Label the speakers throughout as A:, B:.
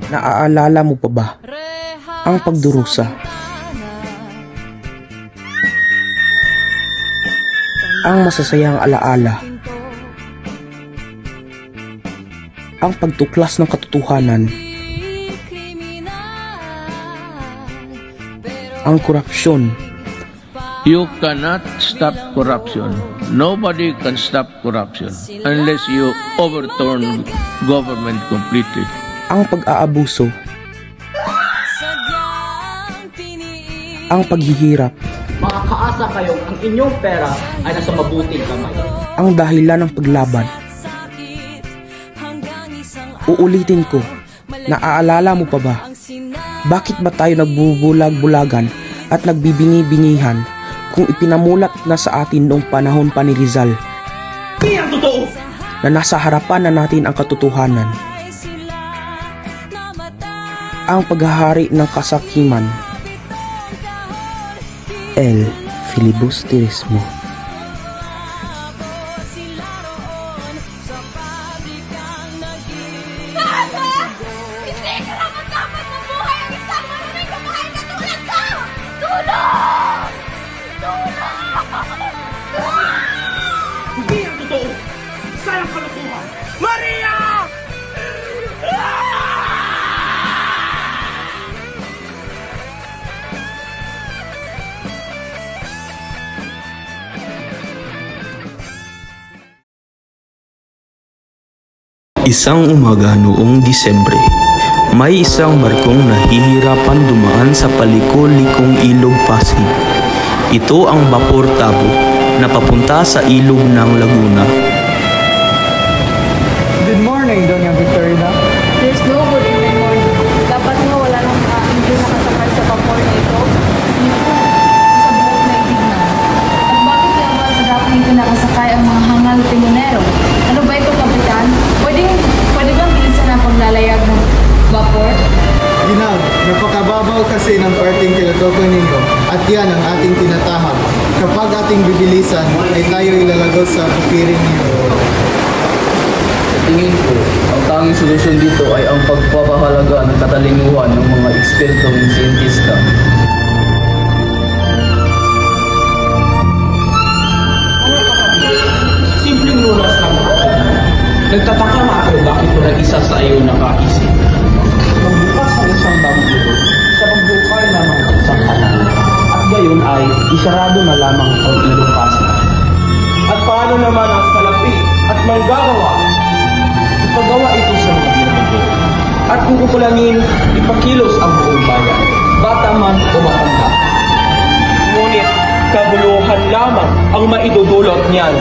A: Naaalala mo pa ba ang pagdurusa? Ang masasayang alaala. Ang pagtuklas ng katotohanan. Ang korupsyon.
B: You cannot stop corruption. Nobody can stop corruption unless you overturn government completely.
A: Ang pag-aabuso. Ang paghihirap.
C: Makakaasa kayong ang inyong pera ay nasa mabuting kamay.
A: Ang dahilan ng paglaban. Uulitin ko, naaalala mo pa ba? Bakit ba tayo nagbubulag-bulagan at nagbibingi-bingihan kung ipinamulat na sa atin noong panahon pa ni Rizal?
C: Hindi ang totoo!
A: Na nasa harapan na natin ang katotohanan. Ang paghahari ng kasakiman. El filibusterismo.
C: Hindi ang totoo! Sayang kalokohan! Maria!
D: Isang umaga noong Disyembre, may isang barkong nahihirapan dumaan sa paliko-likong ilog Pasig. Ito ang Vapor Tabo na papunta sa ilog ng Laguna.
E: Good morning, Doña Victorina.
F: There's no good morning. Dapat nga wala nang hindi nakasakay sa vapor na ito. Hindi ko sa buot na itignan. At bakit nga ba sa dapat hindi nakasakay ang mga hangal timonero? Ano ba ito, Kapitan? Pwede bang bilisan ang paglalayag ng vapor?
E: Ginag, napakababaw kasi ng parting tinutukoy ninyo at yan ang ating tinatahak. Kapag ating bibilisan, ay tayo ilalagos sa pupiring niyo.
G: Sa tingin ko, ang tanging solusyon dito ay ang pagpapahalaga ng katalinguhan ng mga ekspertong siyentista.
C: Simpleng lunas lang ako. Nagtataka nga ako bakit wala isa sa iyo nakaisip. Magbukas ng isang bangko sa pagbukay lamang ng isang kanal. At gayon ay isarado na lamang ang ilong Pasig. At paano naman ang salapi at manggagawa? Ipagawa ito sa mga binago. At kung kukulangin, ipakilos ang buong bayan, bata man o matanda. Ngunit kabuluhan lamang ang maidudulot niyan.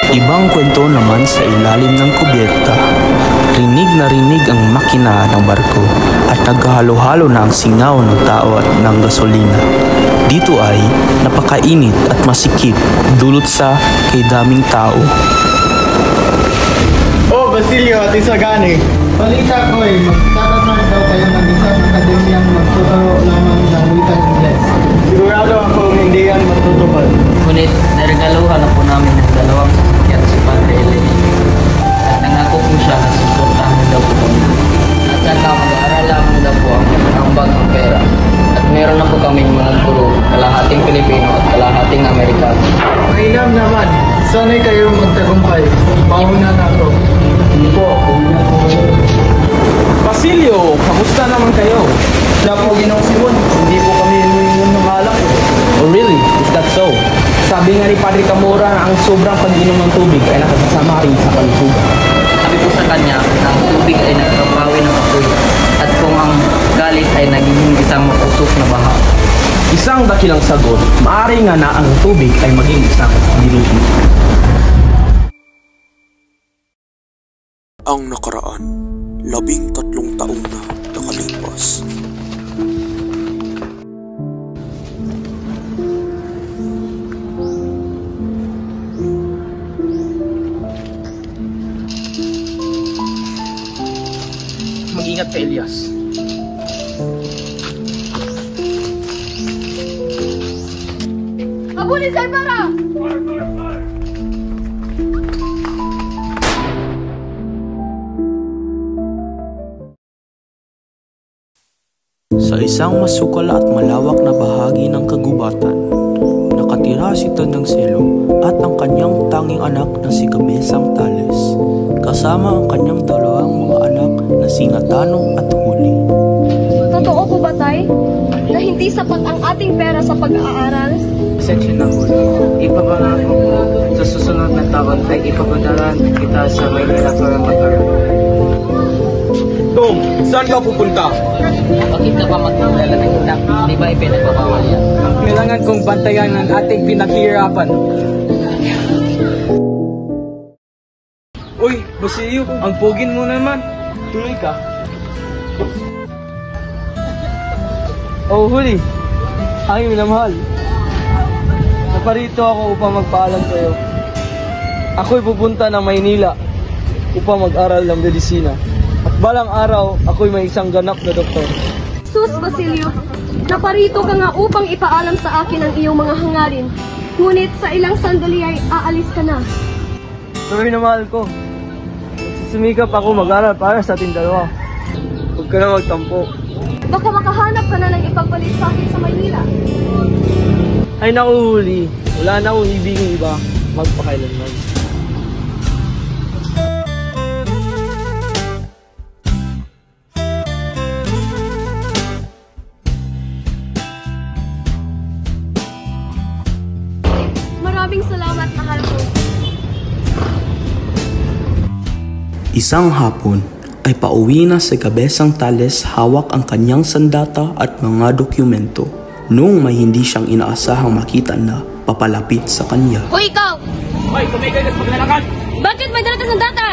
D: Ibang kwento naman sa ilalim ng kubyerta. Rinig na rinig ang makina ng barko at naghahalo-halo na ang singaw ng tao at ng gasolina. Dito ay napakainit at masikip dulot sa kay daming tao.
E: Oh, Basilio at Isagani. Balita ko magtatatag daw kayo ng isang akademiyang magtuturo lamang ng wikang Ingles. Sigurado ako hindi yan matutupad.
G: Ngunit naregaluhan na po namin ng dalawang sasakyan si Padre Eleni. At nangako po siya na susuportahan daw po kami. At saka mag-aaral lamang daw po ang ambag ng pera. At meron na po kaming mga guro, kalahating Pilipino at kalahating Amerikano.
E: Mainam naman. Sana'y kayo magtagumpay. Mauna na ako.
G: Hindi po.
C: Basilio, kamusta naman kayo?
G: Wala po, Ginoong Simon. Hindi po kami inuingon ng alak.
C: Oh really? Is that so? Sabi nga ni Padre Camora na ang sobrang pag-inom ng tubig ay nakasasama rin sa kalusugan.
G: Sabi po sa kanya na ang tubig ay nagpapawi ng apoy. At kung ang galit ay nagiging isang mausok na baha.
C: Isang dakilang sagot, maaari nga na ang tubig ay maging isang dilution.
D: Ang nakaraan, 13 taon na nakalipas.
C: Mag-ingat ka, Elias.
F: Habulin sa Ibarra!
D: Sa isang masukal at malawak na bahagi ng kagubatan, nakatira si Tandang Selo at ang kanyang tanging anak na si Kabesang Tales, kasama ang kanyang dalawang mga anak na sina Tanong at Huli.
H: Totoo po ba, Tay, na hindi sapat ang ating pera sa pag-aaral?
G: Pasensya na po. Ipapangako ko sa susunod na taon ay ipapadalan kita sa Maynila para mag-aral.
C: Dong, saan ka pupunta?
G: Bakit ka pa magdadala ng inak? Di ba ipinagbabawal yan?
C: Kailangan kong bantayan ang ating pinaghihirapan. Uy, Basilio, ang pugin mo naman. Tuloy ka. Oh, Huli. Aking minamahal. Naparito ako upang magpaalam sa'yo. Ako'y pupunta ng Maynila upang mag-aral ng medisina. At balang araw, ako'y may isang ganap na doktor.
H: Sus, Basilio, naparito ka nga upang ipaalam sa akin ang iyong mga hangarin. Ngunit sa ilang sandali ay aalis ka na.
C: Sorry na mahal ko. Sumikap ako mag-aral para sa ating dalawa. Huwag ka na magtampo.
H: Baka makahanap ka na ng ipagpalit sa akin sa Maynila.
C: Ay naku, Huli. Wala na akong ibiging iba. Magpakailanman.
H: Maraming salamat, mahal ko.
D: Isang hapon ay pauwi na si Kabesang Tales hawak ang kanyang sandata at mga dokumento noong may hindi siyang inaasahang makita na papalapit sa kanya.
F: Hoy, ikaw!
C: Hoy, tumigil ka sa paglalakan!
F: Bakit may dala ka ng data?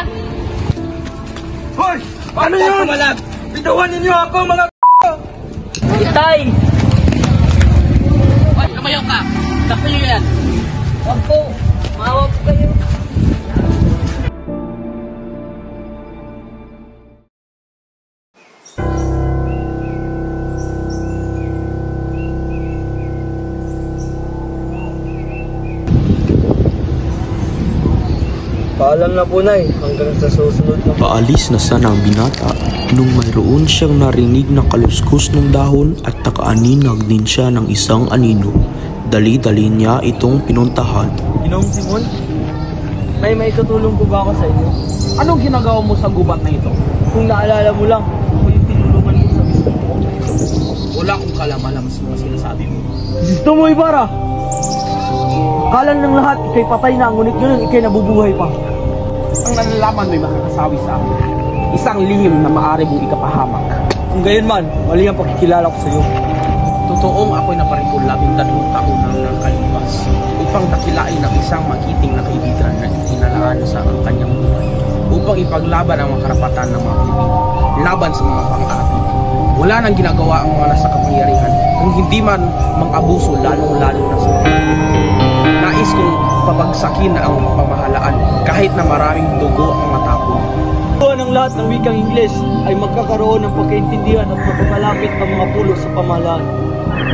C: Hoy! Ano yun? Bitawan ninyo ako, mga
G: Itay! Hoy, kamayaw ka! Kapili yan! Huwag po! Mawag po kayo!
C: Paalam na po, Nay. Hanggang sa susunod na.
D: Paalis na sana ang binata nung mayroon siyang narinig na kaluskus ng dahon at nakaaninag din siya ng isang anino. Dali-dali niya itong pinuntahan.
C: Ginoong Simon? May tutulong ko ba ako sa inyo? Anong ginagawa mo sa gubat na ito? Kung naalala mo lang, ako yung tinulungan mo sa gusto mo. Wala akong kalam-alam sa mga sinasabi mo. Gusto mo, Ibarra? Akala ng lahat, ikay patay na, ngunit yun, ikay nabubuhay pa. Ang nalalaman mo'y makakasawi sa akin. Isang lihim na maaari mong ikapahamak. Kung gayon man, mali ang pagkikilala ko sa iyo. Totoong ako'y naparito 13 taon nang nakalipas upang dakilain ang isang magiting na kaibigan na itinalaan sa ang kanyang buhay upang ipaglaban ang mga karapatan ng mga Pilipino laban sa mga pang-aapi. Wala nang ginagawa ang mga nasa kapangyarihan kung hindi man mang-abuso lalong-lalo na sa mga Pilipino. Nais kong pabagsakin ang pamahalaan kahit na maraming dugo ang matapon. Ng lahat ng wikang Ingles ay magkakaroon ng pagkaintindihan at mapapalapit ang mga pulo sa pamahalaan.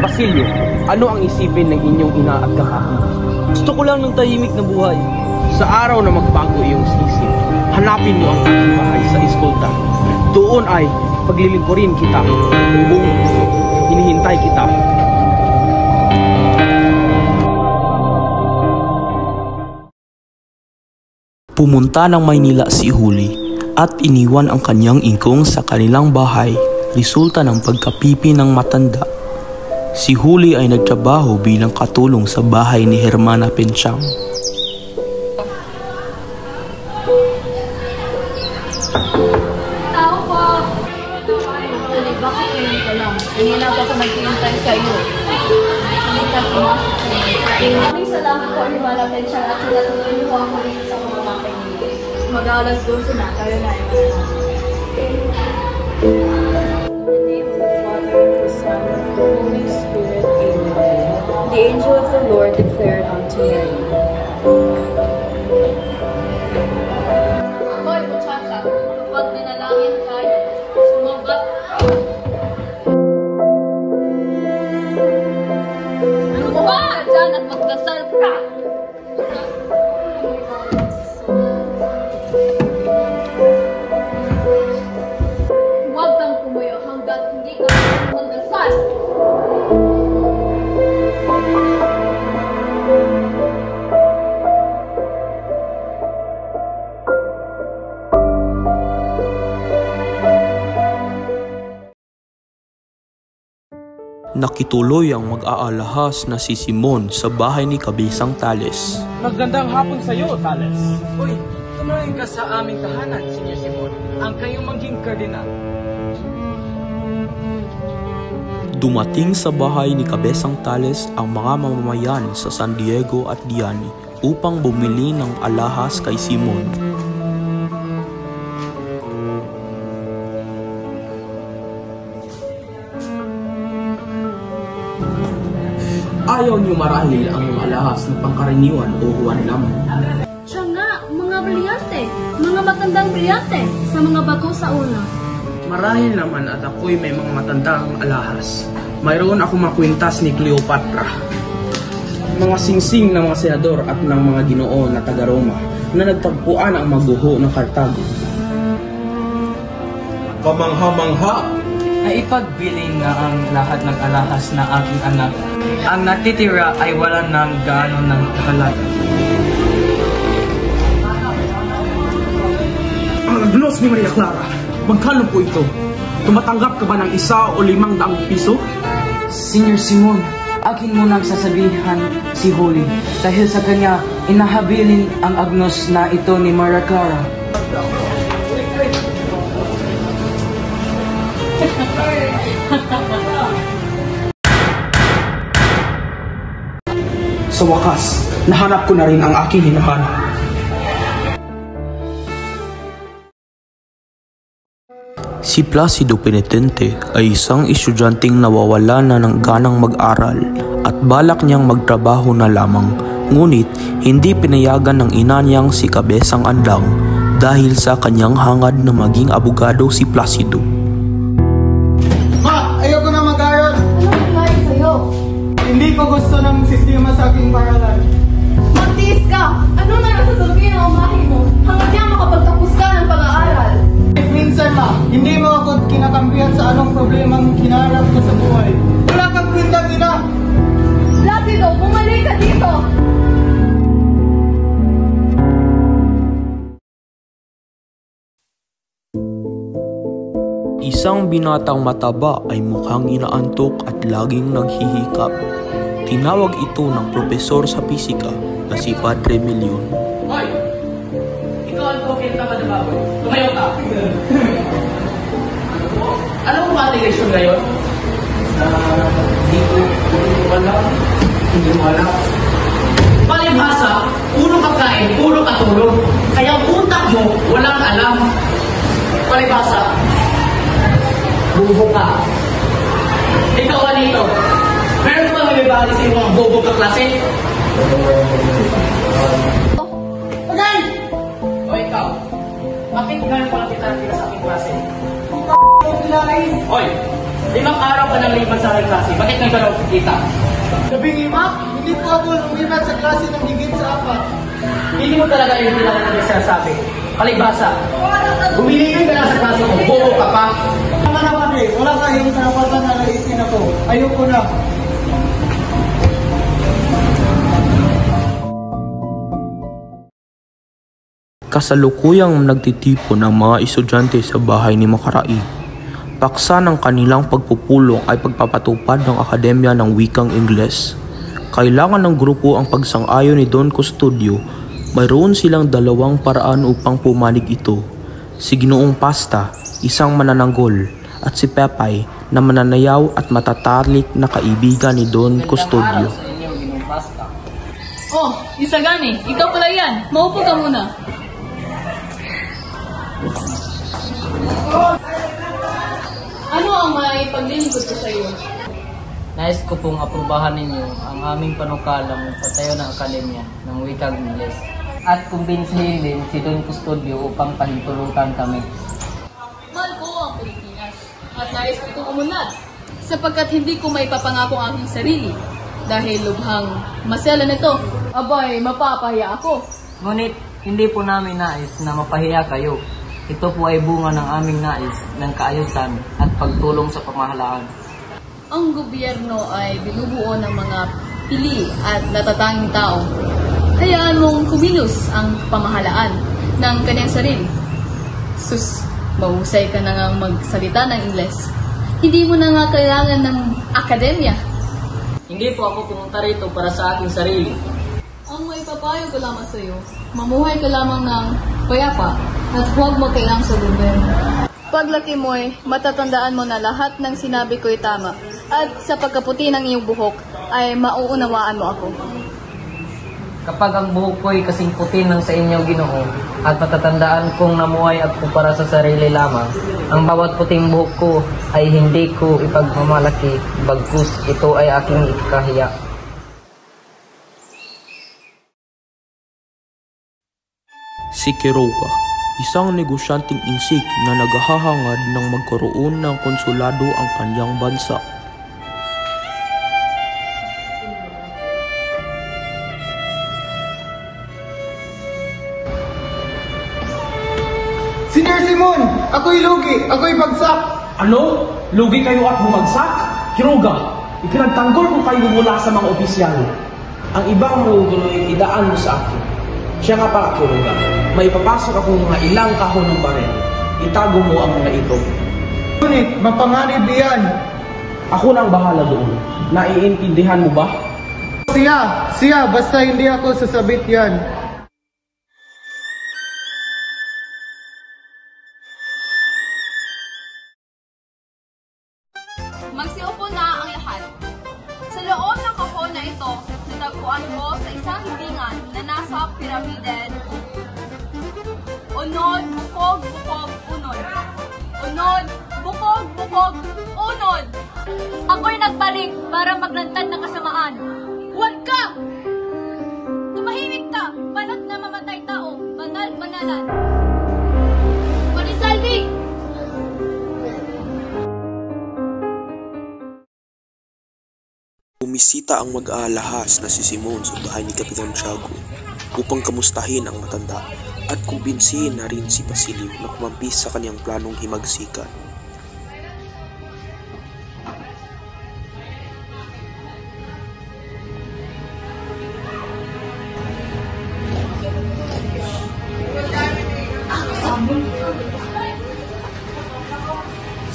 C: Basilio, ano ang isipin ng inyong ina at kakakita? Gusto ko lang ng tahimik na buhay. Sa araw na magbago iyong isip, hanapin mo ang aking bahay sa eskolta. Doon ay paglilingkurin kita ng buong puso. Hinihintay kita.
D: Pumunta ng Maynila si Huli at iniwan ang kanyang ingkong sa kanilang bahay, resulta ng pagkapipi ng matanda. Si Huli ay nagtrabaho bilang katulong sa bahay ni Hermana Penchang.
F: Tao po! Tuloy, bakit ngayon ka lang? Kanina pa ako nagpintay sa iyo. Kanina pumasok sa iyo.
H: Maraming salamat po, Hermana Penchang, at natulungan niyo ako rin sa mga Maynila.
F: Mag-aalas 12 na, tayo na.
I: The angel of the Lord declared unto Mary.
F: Hoy, muchacha, kapag ninalangin ka, sumabat ka. Lumuha ka dyan at magdasal
D: Nakituloy ang mag-aalahas na si Simon sa bahay ni Kabisang Tales.
C: Magandang hapon sa iyo, Tales. Uy, tumarin ka sa aming tahanan, Senior Simon. Ang kayong maging kardinal.
D: Dumating sa bahay ni Kabisang Tales ang mga mamamayan sa San Diego at Diani upang bumili ng alahas kay Simon.
A: Ayaw niyo marahil ang mga alahas ng pangkaraniwan o huwan lamang.
H: Siya nga, mga brilyante, mga matandang brilyante sa mga bato sa una.
A: Marahil naman at ako'y may mga matandang alahas. Mayroon akong makwintas ni Cleopatra. Mga singsing ng mga senador at ng mga ginoo na taga-Roma na nagtagpuan ang maguho ng Kartago.
C: Kamangha-mangha!
G: Naipagbilin na ang lahat ng alahas na aking anak. Ang natitira ay wala ng gaano ng kahalaga.
A: Ang agnos ni Maria Clara, magkano po ito? Tumatanggap ka ba ng 1 o 500 piso?
G: Senior Simon, akin mo nang sasabihan si Holy dahil sa kanya inahabilin ang agnos na ito ni Maria Clara.
A: Sa wakas, nahanap ko na rin ang aking hinahanap.
D: Si Placido Penitente ay isang estudyanteng nawawala na ng ganang mag-aral at balak niyang magtrabaho na lamang, ngunit hindi pinayagan ng ina niyang si Kabesang Andang dahil sa kanyang hangad na maging abogado si Placido.
E: Ma! Ayoko na mag-aral!
H: Anong nangyari sa'yo?
E: Hindi ko gusto ng sistema sa aking paralan.
H: Magtiis ka! Ano na nasasabihin ang umahin mo? Hanggang niya makapagtapos ka ng pag-aaral.
E: Minsan ma, hindi mo ako kinakampihan sa anong problemang kinaharap ko sa buhay. Wala kang kwentang ina!
H: Placido, bumalik ka dito!
D: Isang binatang mataba ay mukhang inaantok at laging naghihikap. Tinawag ito ng propesor sa pisika na si Padre Milion.
C: Hoy! Ikaw ang kokil na madababoy. Tumayo ka! Anong matigation ngayon? Hindi ko alam. Palibhasa, puro kakain, puro katulog. Kaya ang utak mo, walang alam. Palibhasa, bubo ka. Ikaw, Anito, meron ka bang ibibali sa mga bobo ka klase?
H: Okay!
C: O ikaw, bakit ngayon pala kita natira sa aking klase? Oy, 5 araw ka nang lipat sa aking klase. Bakit ngayon ka raw kita?
E: 15? Hindi po ako lumipat sa klase ng higit sa 4.
C: Hindi mo talaga yung pinaka na sinasabi. Palibhasa, bumili ka na sa klase mo, bobo ka pa.
E: Ang naman eh, wala kayong karapatan na naitin ako. Ayoko na.
D: Kasalukuyang nagtitipon ang mga estudyante sa bahay ni Makarai. Paksa ng kanilang pagpupulong ay pagpapatupad ng Akademya ng Wikang Ingles. Kailangan ng grupo ang pagsang-ayon ni Don Custodio. Mayroon silang 2 paraan upang pumanig ito. Si Ginoong Pasta, isang manananggol, at si Pepay na mananayaw at matatalik na kaibigan ni Don Custodio.
F: Oh, Isagani, ikaw pala yan. Maupo ka muna. Ano ang may paglilingkod ko sa iyo?
G: Nais ko pong aprubahan ninyo ang aming panukalang patayo ng Akademya ng Wikang Ingles. At kumbinsihin din si Don Custodio upang pahintulutan kami.
F: Mahal ko ang Pilipinas at nais ko itong umunlad sapagkat hindi ko may papangako ang aking sarili dahil lubhang masela nito. Abay, mapapahiya ako.
G: Ngunit hindi po namin nais na mapahiya kayo. Ito po ay bunga ng aming nais ng kaayusan at pagtulong sa pamahalaan.
F: Ang gobyerno ay binubuo ng mga pili at natatanging tao. Hayaan mong kumilos ang pamahalaan ng kanyang sarili. Sus, mahusay ka na ngang magsalita ng Ingles. Hindi mo na nga kailangan ng akademya.
G: Hindi po ako pumunta rito para sa aking sarili.
F: Ang may papayo ko lamang sa iyo, mamuhay ka lamang ng payapa at huwag mo kailang sa gobyerno. Paglaki mo'y matatandaan mo na lahat ng sinabi ko'y tama at sa pagkaputi ng iyong buhok ay mauunawaan mo ako.
G: Kapag ang buhok ko'y kasing puti ng sa inyo, Ginoo, at matatandaan kong namuhay ako para sa sarili lamang, ang bawat puting buhok ko ay hindi ko ipagmamalaki, bagkus ito ay aking ikahiya.
D: Si Quiroga, isang negosyanteng insik na naghahangad ng magkaroon ng konsulado ang kanyang bansa.
E: Senior Simon! Ako'y lugi! Ako'y bagsak!
A: Ano? Lugi kayo at bumagsak? Quiroga, ikinagtanggol ko kayo mula sa mga opisyal. Ang ibang muguloy idaan mo sa akin. Siya nga pa, Quiroga, may papasok akong mga ilang kahon ng baril. Itago mo ang mga ito.
E: Ngunit, mapanganib iyan.
A: Ako nang bahala doon. Naiintindihan mo ba?
E: Siya, basta hindi ako sasabit yan.
F: Magsiupo na ang lahat. Sa loob ng kahon na ito, natagpuan ko sa isang libingan na nasa piramide. Unod, bukog, bukog, unod. Unod, bukog, bukog, unod. Ako'y nagbalik para maglantad ng kasamaan. Huwag ka! Tumahimik ka! Banat na mamatay tao, banal-banalan. Marisalvi!
D: Bumisita ang mag-aalahas na si Simon sa bahay ni Kapitan Tiago upang kamustahin ang matanda at kumbinsihin na rin si Basilio na kumampi sa kanyang planong himagsikan.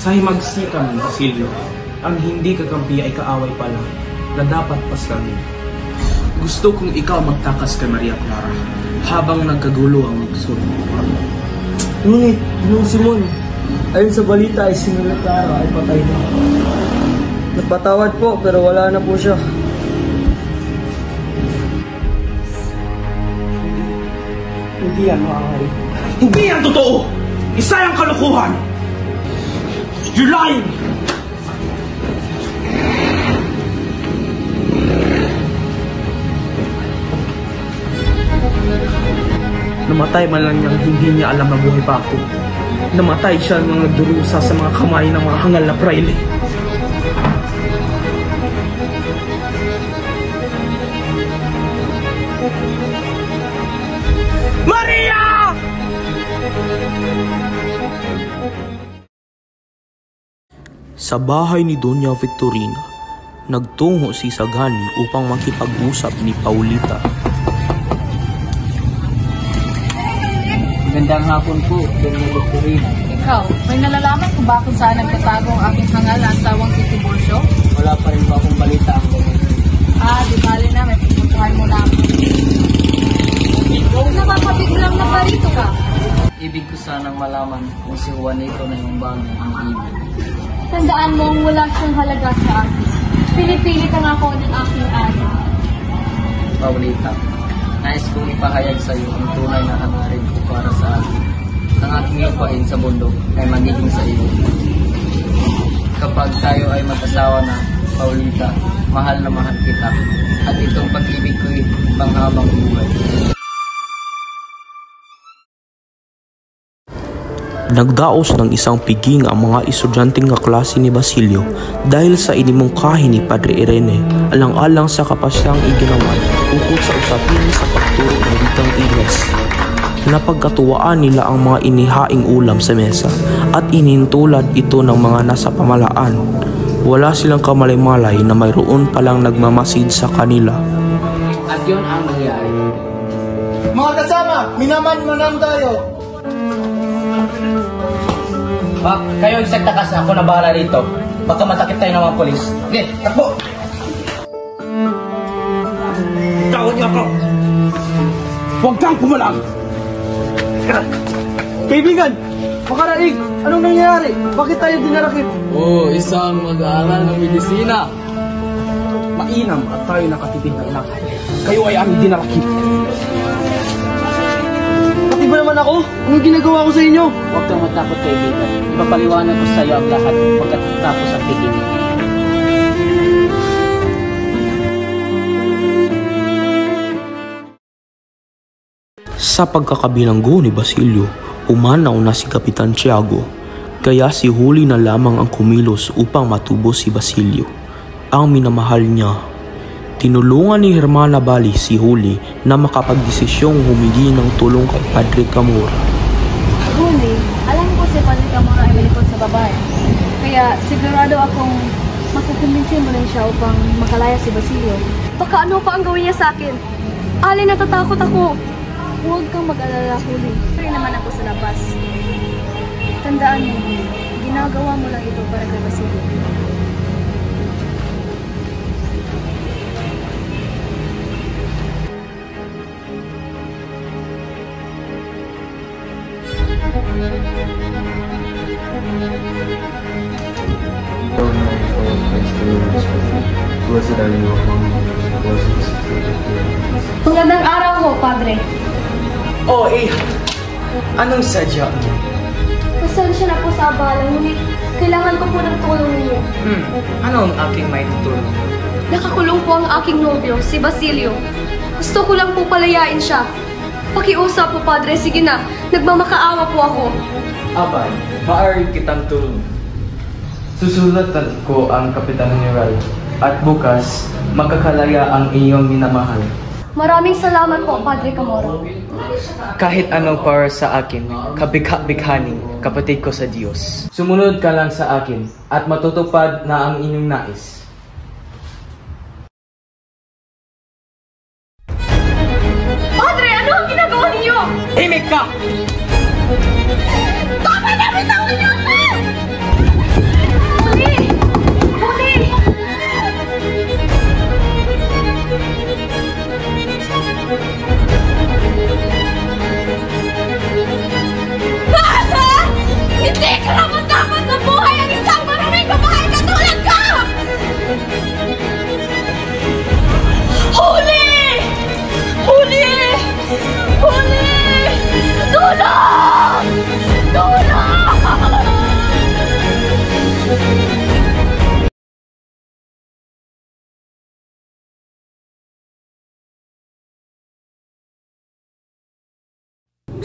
A: Sa himagsikan, Basilio, ang hindi kakampi ay kaaway pala na dapat paslamin. Gusto kong ikaw magtakas kay Maria Clara habang nagkagulo ang lungsod.
E: Ngunit, Ginong Simon, ayon sa balita ay si Maria Clara ay patay na. Napatawad po pero wala na po siya.
A: Hindi yan maaari. Hindi yan totoo! Isa yung kalokohan! You're lying! Namatay man lang niyang hindi niya alam na buhay pa ako. Namatay siya nang nagdurusa sa mga kamay ng mga hangal na praile. Maria!
D: Sa bahay ni Doña Victorina, nagtungo si Sagani upang makipag-usap ni Paulita.
G: Magandang hapon po, Doña Victorina.
F: Ikaw, may nalalaman kung bakit saan nagtatago ang aking hangal na asawang si Tiburcio?
G: Wala pa rin po akong balita ang
F: Di bali na, may pupuntahan mo na ako. Napapabiglang na parito ka.
G: Ibig ko sanang malaman kung si Juanito na yung bagong ang ibig.
F: Tandaan mo, wala siyang halaga sa akin. Pinipilit ang ako ng aking ari.
G: Paulita, nais kong ipahayag sa iyo ang tunay na hangarin ko para sa akin. Ang aking lupain sa bundok ay magiging sa iyo. Kapag tayo ay mag-asawa na, Paulita, mahal na mahal kita. At itong pag-ibig ko'y panghabang buhay.
D: Nagdaos ng isang piging ang mga estudyanteng kaklase ni Basilio dahil sa inimungkahi ni Padre Irene alang-alang sa kapasyang iginawan ukol sa usapin sa pagturo ng wikang Ingles. Napagkatuwaan nila ang mga inihaing ulam sa mesa at inintulad ito ng mga nasa pamalaan. Wala silang kamalay-malay na mayroon palang nagmamasid sa kanila.
G: At yun ang nangyari.
E: Mga kasama, minaman-manan tayo.
G: Kayo isang takas, ako na bahala rito.
C: Baka matakit tayo ng mga polis. Okay, takbo! Tawad niyo ako! Huwag kang kumalang! Kaibigan! Makaraig! Anong nangyayari? Bakit tayo dinarakip?
G: Isang mag-aaral ng medisina.
A: Mainam at tayo nakatitig ng anak. Kayo ay aming dinarakip.
C: Pati ba naman ako? Anong ginagawa ko sa inyo?
G: Huwag kang matakot, kaibigan. Ipapaliwanag ko sa iyo ang lahat pagkatapos ang tigil.
D: Sa pagkakabilanggo ni Basilio, umanaw na si Kapitan Tiago, kaya si Huli na lamang ang kumilos upang matubos si Basilio, ang minamahal niya. Tinulungan ni Hermana Bali si Huli na makapagdesisyong humingi ng tulong kay Padre Camora.
F: Huli, alam ko si Padre Camora ay malikot sa babae. Kaya sigurado akong makukumbinsin mo rin siya upang makalaya si Basilio.
H: Baka ano pa ang gawin niya sa akin? Alin, natatakot ako.
F: Huwag kang mag-alala, Huli. Rin naman ako sa labas. Tandaan mo, ginagawa mo lang ito para kay Basilio.
H: Magandang araw ho, Padre.
C: Anong sadya mo?
H: Pasensya na po sa abala, ngunit kailangan ko po ng tulong ninyo.
C: Ano ang aking may tutulong?
H: Nakakulong po ang aking nobyo, si Basilio. Gusto ko lang po palayain siya. Pakiusap po, Padre. Sige na, nagmamakaawa po ako.
J: Abay, maaari kitang tulong. Susulatan ko ang Kapitan General at bukas makakalaya ang iyong minamahal.
H: Maraming salamat po, Padre Camora.
J: Kahit anong para sa akin, kabigha-bighaning kapatid ko sa Diyos. Sumunod ka lang sa akin at matutupad na ang inyong nais.
H: Padre, ano ang ginagawa ninyo?
C: Himik ka!
H: Tama na! Bitawan niyo ako! Huli! Huli! Hindi karapat-dapat na buhay ang isang maraming babae katulad ka! Huli! Huli! Huli! Tulong! Tulong!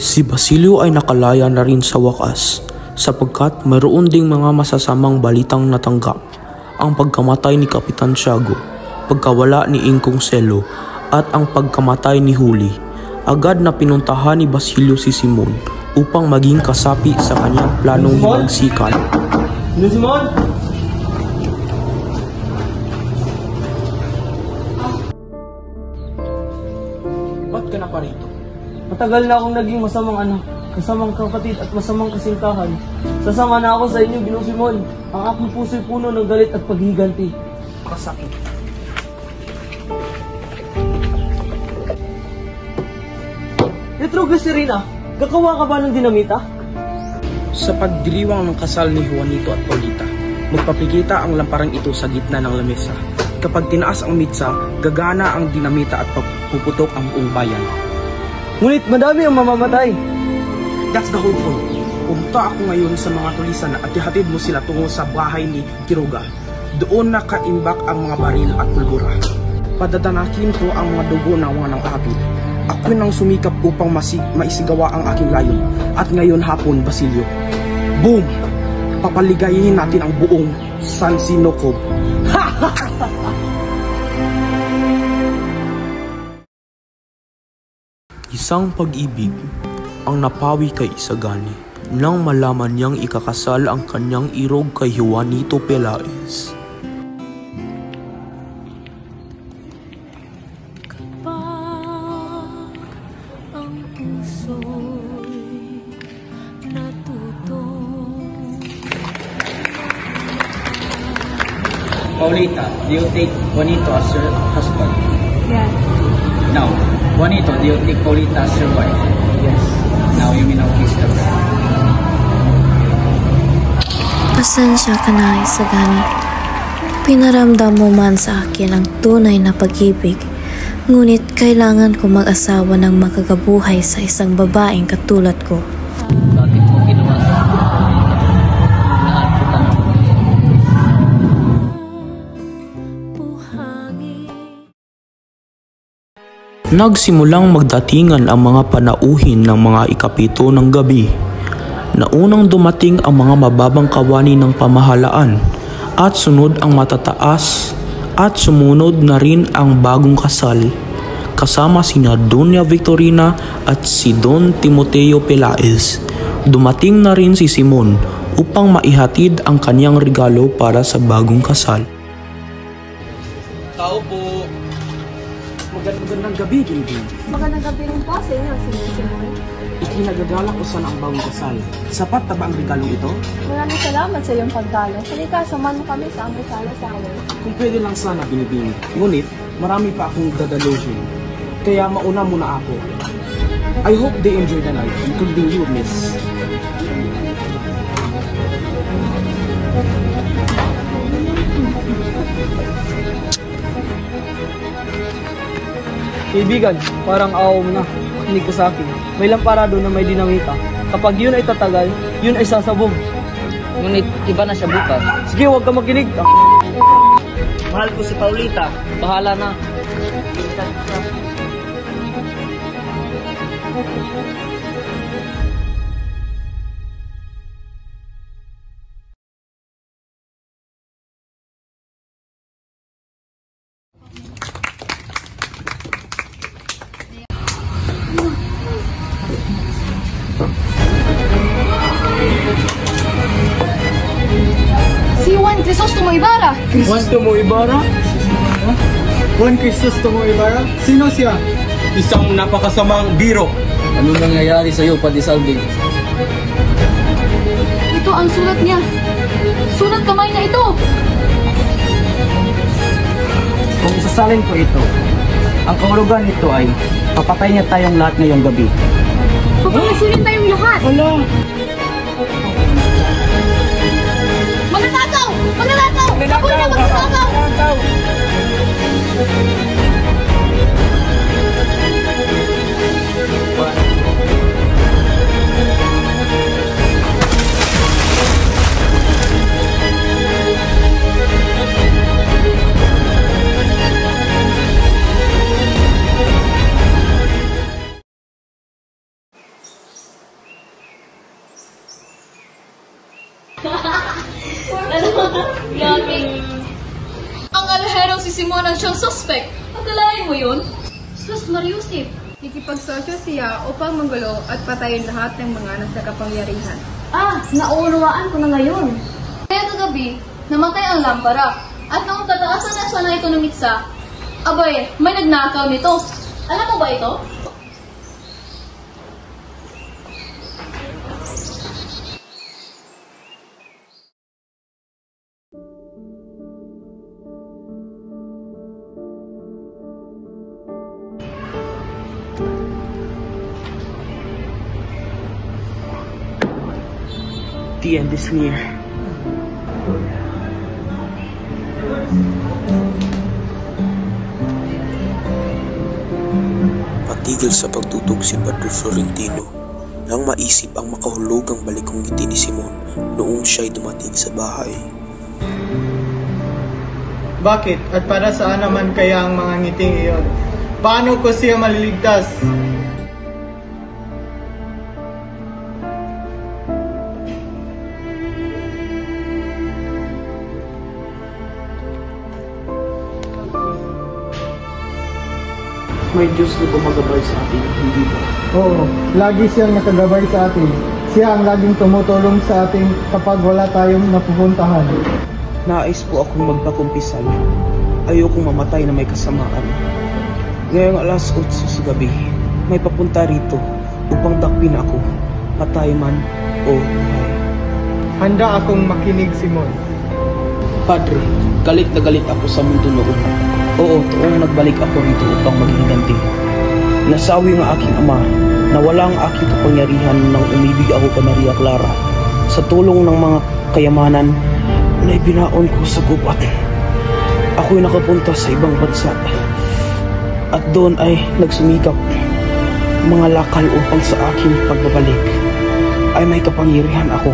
D: Si Basilio ay nakalaya na rin sa wakas sapagkat mayroon ding mga masasamang balitang natanggap ang pagkamatay ni Kapitan Tiago, pagkawala ni Ingkong Celo at ang pagkamatay ni Huli. Agad na pinuntahan ni Basilio si Simon upang maging kasapi sa kanyang planong himagsikan.
C: Simon!
A: Ba't ka na pa rito?
C: Matagal na akong naging masamang anak, kasamang kapatid at masamang kasingkahan. Sasama na ako sa inyo, Ginoong Simon. Ang aking puso'y puno ng galit at paghiganti.
A: Kasakit.
C: Petro Gaserina, gagawa ka ba ng dinamita?
A: Sa pagdiriwang ng kasal ni Juanito at Paulita, magpapikita ang lamparang ito sa gitna ng lamesa. Kapag tinaas ang mitsa, gagana ang dinamita at puputok ang buong bayan.
C: Ngunit madami ang mamamatay.
A: That's the whole point. Pumunta ako ngayon sa mga tulisan at ihatid mo sila tungo sa bahay ni Quiroga. Doon nakaimbak ang mga baril at pulbura. Padadanakin ko ang mga dugo ng mga nang apit. Ako'y nang sumikap upang maisigawa ang aking layon. At ngayon hapon, Basilio. Boom! Papaligayin natin ang buong San Sinocob.
D: Isang pag-ibig ang napawi kay Isagani nang malaman niyang ikakasal ang kanyang irog kay Juanito Pelaez.
K: Paulita, do you take Juanito as your husband?
F: Yeah.
K: Now, Juanito, do you take Paulita as your wife?
C: Yes.
K: Now you may now kiss her.
L: Pasensya ka na, Isagani. Pinaramdam mo man sa akin ang tunay na pag-ibig, ngunit kailangan ko mag-asawa ng makagabuhay sa isang babaeng katulad ko.
G: Bakit mo ginawa sa akin? Lahat kita na po.
D: Nagsimulang magdatingan ang mga panauhin ng mga ikapito ng gabi. Naunang dumating ang mga mababang kawani ng pamahalaan at sunod ang matataas at sumunod na rin ang bagong kasal kasama sina Doña Victorina at si Don Timoteo Pelaez. Dumating na rin si Simon upang maihatid ang kanyang regalo para sa bagong kasal.
C: Tao po.
A: Magandang gabi, Binibin.
H: Magandang gabi rin po sa inyo, Sr. Simon.
A: Ikinagagalak ko sana ang bagong kasal. Sapat na ba ang regalong ito?
H: Maraming salamat sa iyong pagdalo. Halika, samahan mo kami sa aming sala-sala.
A: Kung pwede lang sana, Binibin. Ngunit, marami pa akong dadaluhin. Kaya mauna muna ako. I hope they enjoy the night, including you, miss.
M: Kaibigan, parang awaw mo na. Makinig ka sa akin. May lamparado na may dinamita. Kapag yun ay tatagal, yun ay sasabog.
G: Ngunit iba na siya bukas.
M: Sige, huwag ka makinig.
K: Mahal ko si Paulita.
G: Bahala na.
H: Si Juan Crisostomo Ibarra!
E: Crisostomo Ibarra? Juan Crisostomo Ibarra? Sino siya?
C: Isang napakasamang biro.
G: Ano nangyayari sa iyo, Padre Salvi?
H: Ito ang sulat niya. Sulat kamay na ito!
K: Kung isasalin ko ito, ang kahulugan nito ay papatay niya tayong lahat ngayong gabi.
H: Papakasulin tayong lahat!
E: Wala!
H: Magnanakaw! Magnanakaw! Ako na magnanakaw!
F: Ang alahero si Simon ang siyang suspect. Pagkalain mo yun?
H: Sus Mariusip!
N: Ikipagsosyo siya upang manggulo at patayin lahat ng mga nasa kapangyarihan.
H: Nauunawaan ko na ngayon.
F: Kaya kagabi, namatay ang lampara. At nung tataasan na sana ito ng mitsa, abay, may nagnakaw nito. Alam mo ba ito?
A: The end is near.
D: Patigil sa pagtutok si Padre Florentino nang maisip ang makahulugang balikong ngiti ni Simon noong siya'y dumating sa bahay.
E: Bakit? At para saan naman kaya ang mga ngiting iyon? Paano ko siya maliligtas?
A: May Diyos na gumagabay sa atin, hindi ba?
E: Oo, lagi siyang nakagabay sa atin. Siya ang laging tumutulong sa atin kapag wala tayong napupuntahan.
A: Nais po akong magpakumpisal. Ayokong mamatay na may kasamaan. Ngayong alas 8 sa gabi, may papunta rito upang dakpin ako, patay man o buhay.
E: Handa akong makinig, Simon.
A: Padre, galit na galit ako sa mundo noon. Oo, toong nagbalik ako rito upang maging ganti. Nasawi ang aking ama na wala ang aking kapangyarihan nang umibig ako kay Maria Clara. Sa tulong ng mga kayamanan na ibinaon ko sa gubat, ako'y nakapunta sa ibang bansa. At doon ay nagsumikap mga lakal upang sa aking pagbabalik ay may kapangyarihan ako,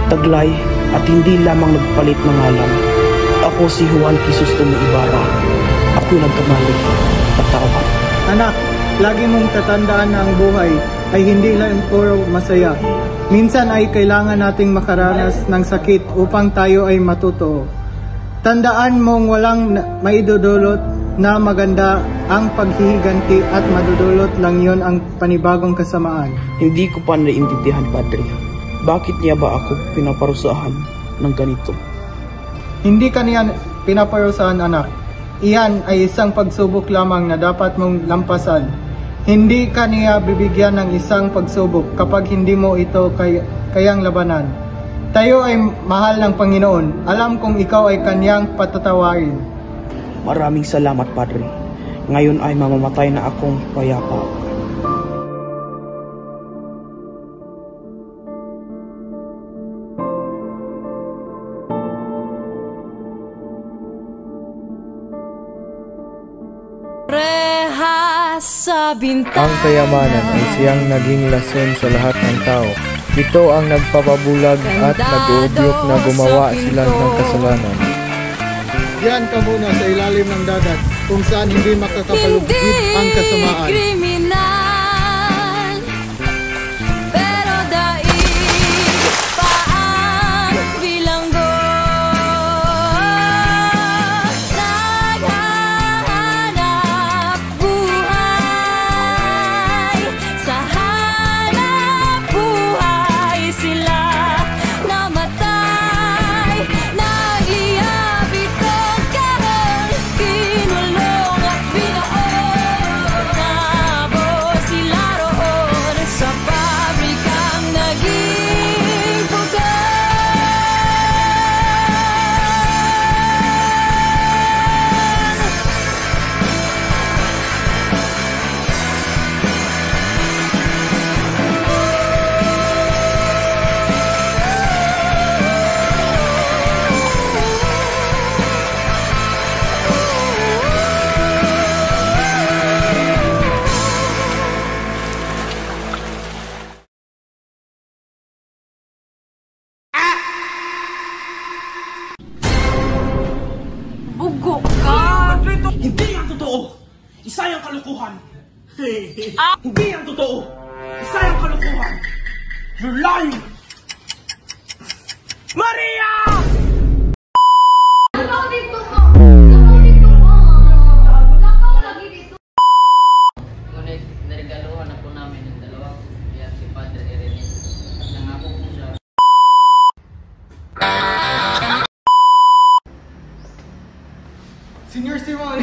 A: taglay at hindi lamang nagpalit ng ngalan. Ako si Juan Crisostomo Ibarra. Ako'y nagkamali. Patawad.
E: Anak, lagi mong tatandaan na ang buhay ay hindi lang puro masaya. Minsan ay kailangan nating makaranas ng sakit upang tayo ay matuto. Tandaan mong walang maidudulot na maganda ang paghihiganti at madudulot lang yon ang panibagong kasamaan.
A: Hindi ko pa naiintindihan, Padre. Bakit niya ba ako pinaparusahan ng ganito?
E: Hindi ka niya pinaparusahan, anak. Iyan ay isang pagsubok lamang na dapat mong lampasan. Hindi ka niya bibigyan ng isang pagsubok kapag hindi mo ito kayang labanan. Tayo ay mahal ng Panginoon. Alam kong ikaw ay kanyang patatawarin.
A: Maraming salamat, Padre. Ngayon ay mamamatay na akong payapa.
O: Ang kayamanan ay siyang naging lason sa lahat ng tao. Ito ang nagpapabulag at nag-uudyok na gumawa sila ng kasalanan.
E: Diyan ka muna sa ilalim ng dagat kung saan hindi makakapalugid ang kasamaan.
P: Pero daig pa ang bilanggo. Naghahanap buhay, sa hanap buhay sila namatay. Nagliyab itong kahal, kinulong at binaon. Nabo sila roon sa pabrikang naging pugan.
Q: Bugo ka!
A: Hindi yan totoo! Isa yung kalukuhan! Hindi yan totoo! Isa yung kalukuhan! You're lying! Maria!
P: Lakaw dito ka! Lakaw dito ka! Lakaw lagi dito!
G: Ngunit naregaluhan na po namin ng dalawang sasakyan si Padre Irene at nangako po siya.
E: Senior Simon!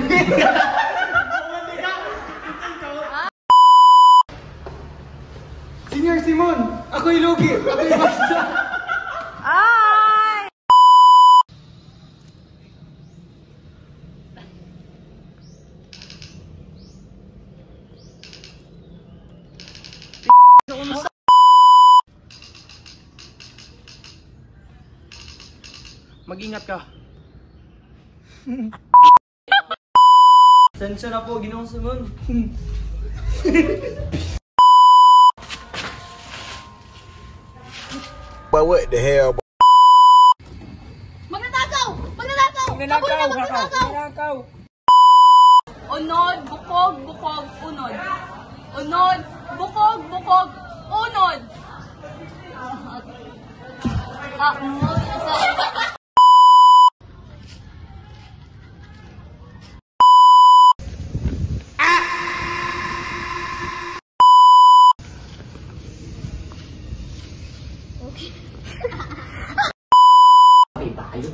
E: Senior Simon! Ako'y lugi! Ako'y basta!
Q: Ay!
A: Mag-ingat ka.
M: Sensya na po, Ginoong Simon.
R: But what the hell?
P: Magnanakaw! Magnanakaw!
M: Magnanakaw!
P: Unod, bukog, bukog, unod. Unod, bukog, bukog, unod.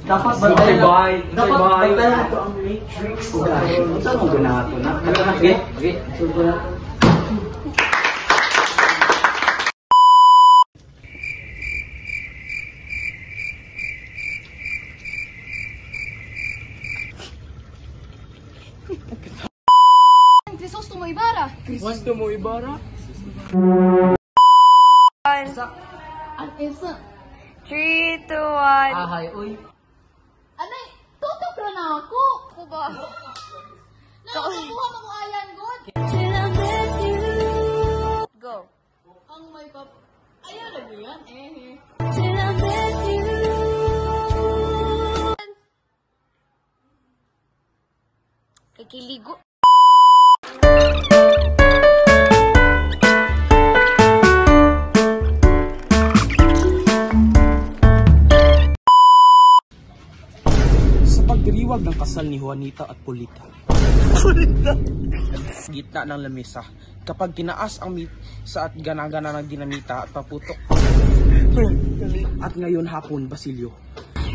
M: Dapat bantay. Dapat bantay nato ang matrix. Unsa mo ganato na? Okay.
H: Crisostomo mo Ibarra.
M: Crisostomo Ibarra?
H: Ang isa. 3, 2, 1.
M: Ahay, uy.
H: Anay, tutok ra na ako. Ako ba? Nakakuha mo ayan, God. Go. Ang may pap... Ayaw lagi yan, Kikiligo.
A: Sa pagdiriwag ng kasal ni Juanita at Polita. Gitna ng lamesa, kapag tinaas ang misa at gana-gana ng dinamita at paputok. At ngayon hapon, Basilio.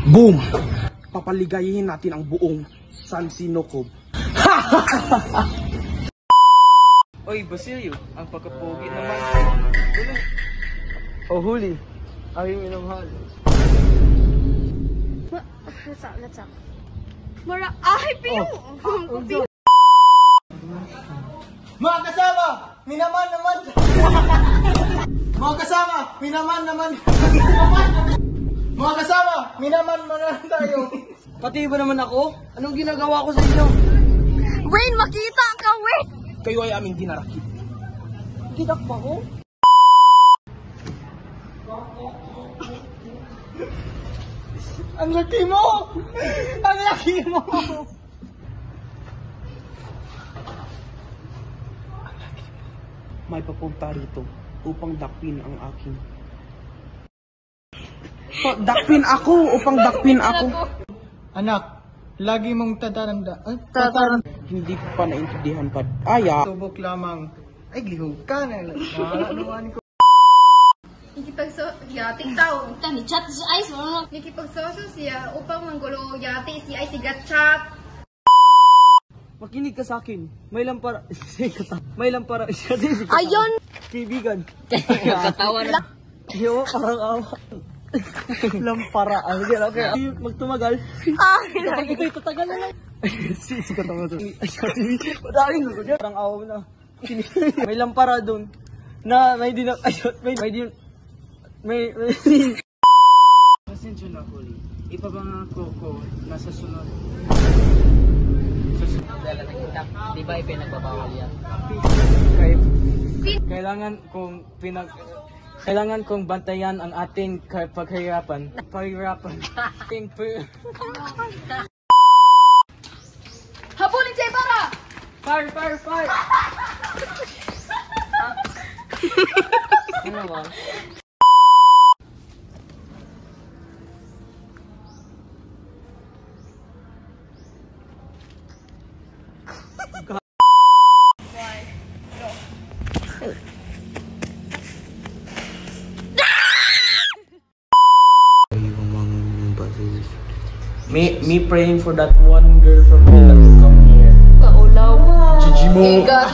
A: Boom! Papaligayihin natin ang buong San Sinocob.
M: Oy, Basilio, ang pagkapogi naman. Huli. Ang iyong inamahal.
H: Let's up. Mara, ay, piyo!
E: Mga kasama, minaman naman. Mga kasama, minaman naman. Mga kasama, minaman naman tayo.
M: Pati ba naman ako? Anong ginagawa ko sa inyo?
H: Wayne, makita ka, Wayne!
A: Kayo ay aming dinarakip.
M: Kitak pa ko?
E: Ang laki mo! Ang laki mo!
A: May papunta rito upang dakpin ang aking... dakpin ako! Upang dakpin ako!
E: Anak, lagi mong tataranda.
A: Hindi ko pa naintindihan pa. Aya!
E: Subok lamang. Ay, lihog ka na. Ano ko?
N: Yating tao.
H: Ni chat si Ice, ano?
N: Nikipagsosyo siya upang manggulo yati si Ice gatchat.
M: Makinig ka sa akin. May lampara. May lampara.
H: Ayon!
M: Kaibigan.
G: Katawa na.
M: Yo, parang awa. Lampara. Okay. Magtumagal. Kapag ito'y tatagal na lang. Sisi ka tama to. Madaling ko dyan. Parang awa na. May lampara dun. Na may din. May pasensya na, Huli. Ipapangako ko na sa sunod.
G: Di ba ipinagbabawal yan?
M: Kailangan kong bantayan ang ating paghirapan.
H: Habulin si Ibarra!
M: Fire! Ano ba?
A: Me praying for that one girl from Manila to come here.
H: Kaulaw.
A: Gigi mo.
H: Iga.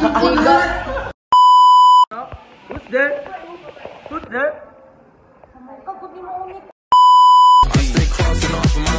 M: Who's there?
H: Kapag di mo umit.
R: I stay crossing off of my